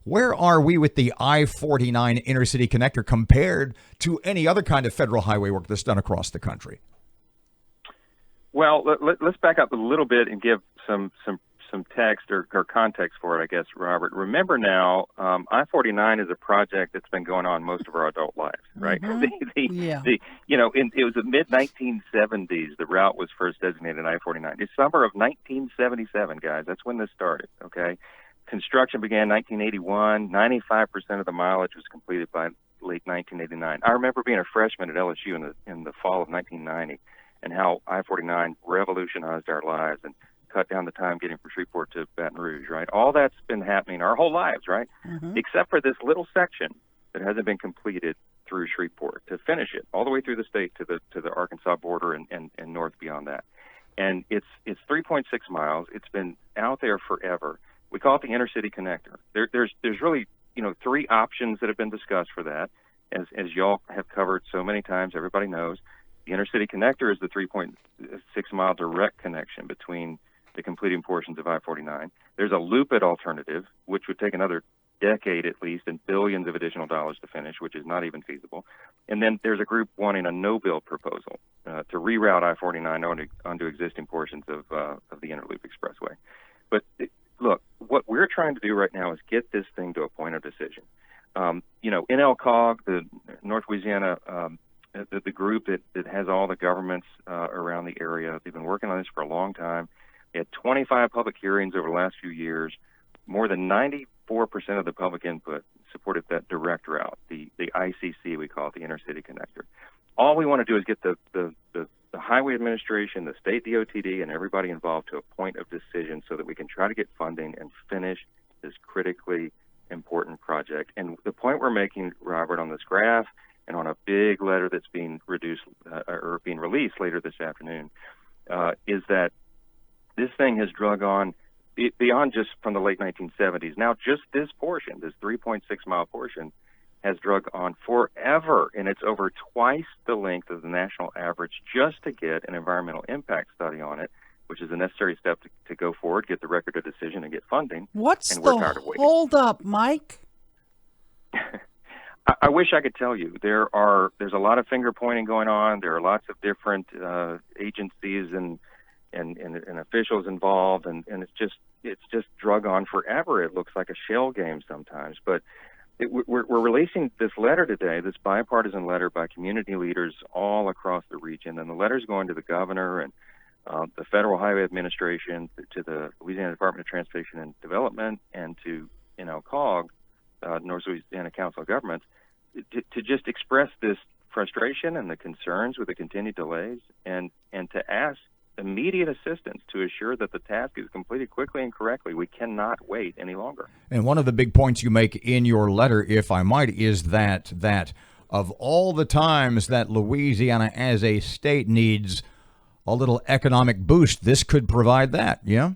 Where are we with the I-49 intercity connector compared to any other kind of federal highway work that's done across the country? Well, let's back up a little bit and give some text or context for it, I guess, Robert. Remember now, I-49 is a project that's been going on most of our adult lives, right? Mm-hmm. It was the mid-1970s the route was first designated I-49. It's summer of 1977, guys. That's when this started, okay? Construction began in 1981. 95% of the mileage was completed by late 1989. I remember being a freshman at LSU in the fall of 1990 and how I-49 revolutionized our lives and cut down the time getting from Shreveport to Baton Rouge, right? All that's been happening our whole lives, right? Mm-hmm. Except for this little section that hasn't been completed through Shreveport to finish it all the way through the state to the Arkansas border and north beyond that. And it's 3.6 miles. It's been out there forever. We call it the intercity connector. There's really, three options that have been discussed for that. As y'all have covered so many times, everybody knows the intercity connector is the 3.6 mile direct connection between the completing portions of I-49. There's a loop-it alternative, which would take another decade at least and billions of additional dollars to finish, which is not even feasible. And then there's a group wanting a no-build proposal to reroute I-49 onto existing portions of the Interloop Expressway. But look, what we're trying to do right now is get this thing to a point of decision. NLCOG, the North Louisiana, the group that has all the governments around the area, they've been working on this for a long time. We had 25 public hearings over the last few years. More than 94% of the public input supported that direct route, the ICC, we call it, the intercity connector. All we want to do is get the Highway Administration, the state DOTD, and everybody involved to a point of decision so that we can try to get funding and finish this critically important project. And the point we're making, Robert, on this graph and on a big letter that's being released later this afternoon, is that this thing has drug on beyond just from the late 1970s. Now, just this portion, this 3.6 mile portion, has drug on forever, and it's over twice the length of the national average just to get an environmental impact study on it, which is a necessary step to go forward, get the record of decision, and get funding. What's and the we're tired of waiting. hold up, Mike? I wish I could tell you. There's a lot of finger pointing going on. There are lots of different agencies and officials involved, and it's just drug on forever. It looks like a shell game sometimes. But we're releasing this letter today, this bipartisan letter by community leaders all across the region, and the letter's going to the governor and the Federal Highway Administration, to the Louisiana Department of Transportation and Development, and to COG, North Louisiana Council of Governments, to just express this frustration and the concerns with the continued delays, and to ask immediate assistance to assure that the task is completed quickly and correctly. We cannot wait any longer. And one of the big points you make in your letter, if I might, is that of all the times that Louisiana as a state needs a little economic boost, this could provide that, yeah?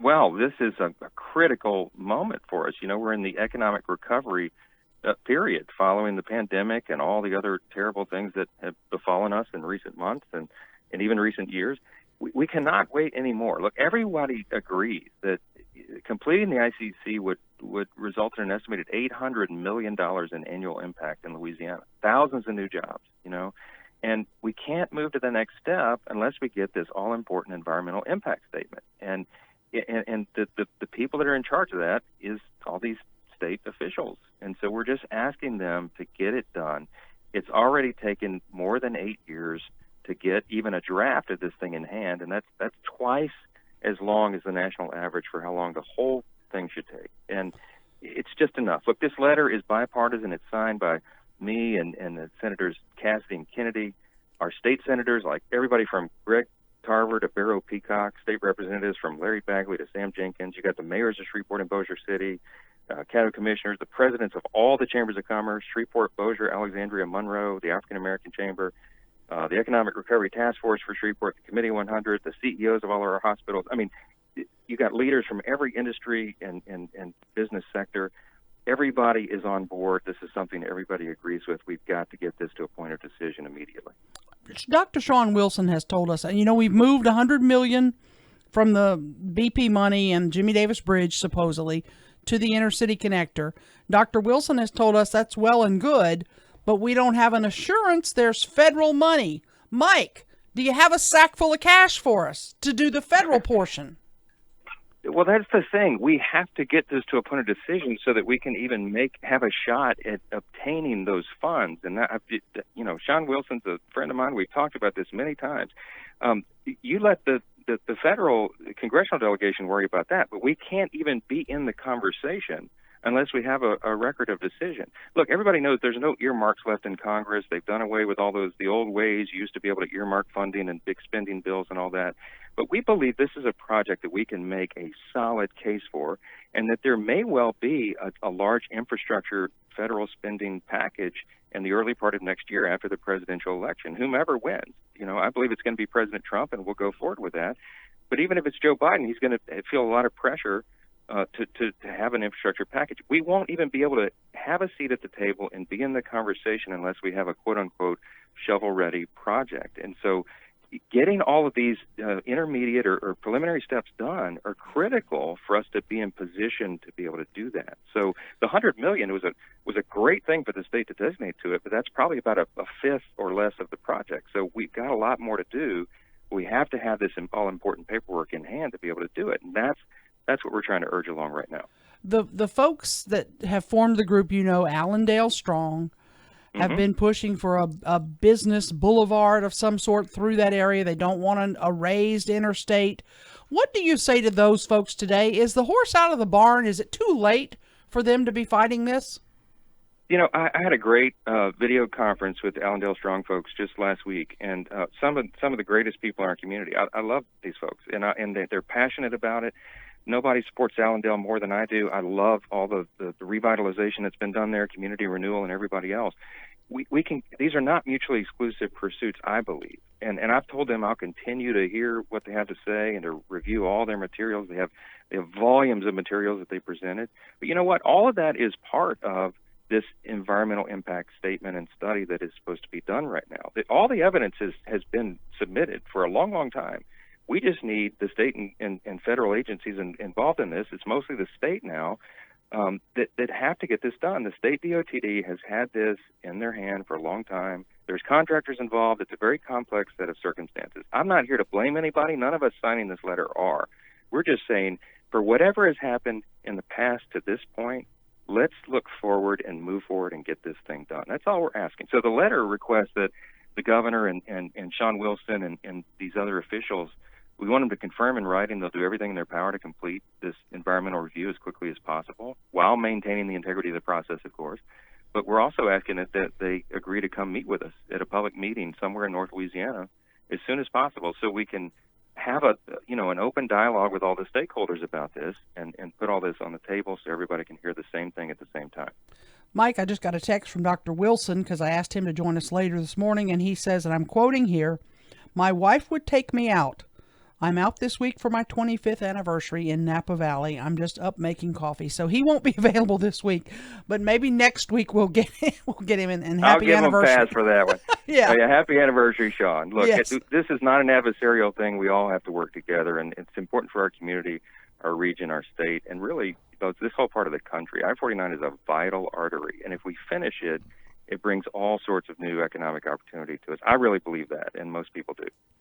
Well, this is a critical moment for us. We're in the economic recovery period following the pandemic and all the other terrible things that have befallen us in recent months and even recent years. We cannot wait anymore. Look, everybody agrees that completing the ICC would result in an estimated $800 million in annual impact in Louisiana, thousands of new jobs, and we can't move to the next step unless we get this all-important environmental impact statement. And the people that are in charge of that is all these state officials. And so we're just asking them to get it done. It's already taken more than 8 years to get even a draft of this thing in hand, and that's twice as long as the national average for how long the whole thing should take. And it's just enough. Look, this letter is bipartisan. It's signed by me and the Senators Cassidy and Kennedy, our state senators, like everybody from Greg Tarver to Barrow Peacock, state representatives from Larry Bagley to Sam Jenkins. You got the mayors of Shreveport and Bossier City, county commissioners, the presidents of all the chambers of commerce, Shreveport, Bossier, Alexandria, Monroe, the African American Chamber, the Economic Recovery Task Force for Shreveport, the Committee 100, the CEOs of all our hospitals. I mean, you got leaders from every industry and business sector. Everybody is on board. This is something everybody agrees with. We've got to get this to a point of decision immediately. Dr. Sean Wilson has told us, we've moved $100 million from the BP money and Jimmy Davis Bridge, supposedly, to the inner city connector. Dr. Wilson has told us that's well and good, but we don't have an assurance there's federal money. Mike, do you have a sack full of cash for us to do the federal portion? Well, that's the thing. We have to get this to a point of decision so that we can even have a shot at obtaining those funds. And that, Sean Wilson's a friend of mine. We've talked about this many times. You let the federal congressional delegation worry about that, but we can't even be in the conversation unless we have a record of decision. Look, everybody knows there's no earmarks left in Congress. They've done away with all the old ways you used to be able to earmark funding and big spending bills and all that. But we believe this is a project that we can make a solid case for, and that there may well be a large infrastructure federal spending package in the early part of next year after the presidential election, whomever wins. I believe it's going to be President Trump, and we'll go forward with that. But even if it's Joe Biden, he's going to feel a lot of pressure to have an infrastructure package. We won't even be able to have a seat at the table and be in the conversation unless we have a quote-unquote shovel-ready project. And so getting all of these intermediate or preliminary steps done are critical for us to be in position to be able to do that. So the $100 million was a great thing for the state to designate to it, but that's probably about a fifth or less of the project. So we've got a lot more to do. We have to have this all-important paperwork in hand to be able to do it, and that's what we're trying to urge along right now. The folks that have formed the group, Allendale Strong, have been pushing for a business boulevard of some sort through that area. They don't want a raised interstate. What do you say to those folks today? Is the horse out of the barn? Is it too late for them to be fighting this? I had a great video conference with Allendale Strong folks just last week, and some of the greatest people in our community. I love these folks, and they're passionate about it. Nobody supports Allendale more than I do. I love all the revitalization that's been done there, community renewal, and everybody else. These are not mutually exclusive pursuits, I believe. And I've told them I'll continue to hear what they have to say and to review all their materials. They have volumes of materials that they presented. But you know what? All of that is part of this environmental impact statement and study that is supposed to be done right now. All the evidence has been submitted for a long, long time. We just need the state and federal agencies involved in this. It's mostly the state now that have to get this done. The state DOTD has had this in their hand for a long time. There's contractors involved. It's a very complex set of circumstances. I'm not here to blame anybody. None of us signing this letter are. We're just saying, for whatever has happened in the past to this point, let's look forward and move forward and get this thing done. That's all we're asking. So the letter requests that the governor and Sean Wilson and these other officials, we want them to confirm in writing they'll do everything in their power to complete this environmental review as quickly as possible, while maintaining the integrity of the process, of course. But we're also asking that they agree to come meet with us at a public meeting somewhere in North Louisiana as soon as possible, so we can have an open dialogue with all the stakeholders about this and put all this on the table so everybody can hear the same thing at the same time. Mike, I just got a text from Dr. Wilson because I asked him to join us later this morning, and he says, and I'm quoting here, "My wife would take me out. I'm out this week for my 25th anniversary in Napa Valley. I'm just up making coffee." So he won't be available this week, but maybe next week we'll get him in. And happy anniversary. I'll give him a pass for that one. Yeah. Happy anniversary, Sean. Look, yes. This is not an adversarial thing. We all have to work together, and it's important for our community, our region, our state, and really this whole part of the country. I-49 is a vital artery, and if we finish it, it brings all sorts of new economic opportunity to us. I really believe that, and most people do.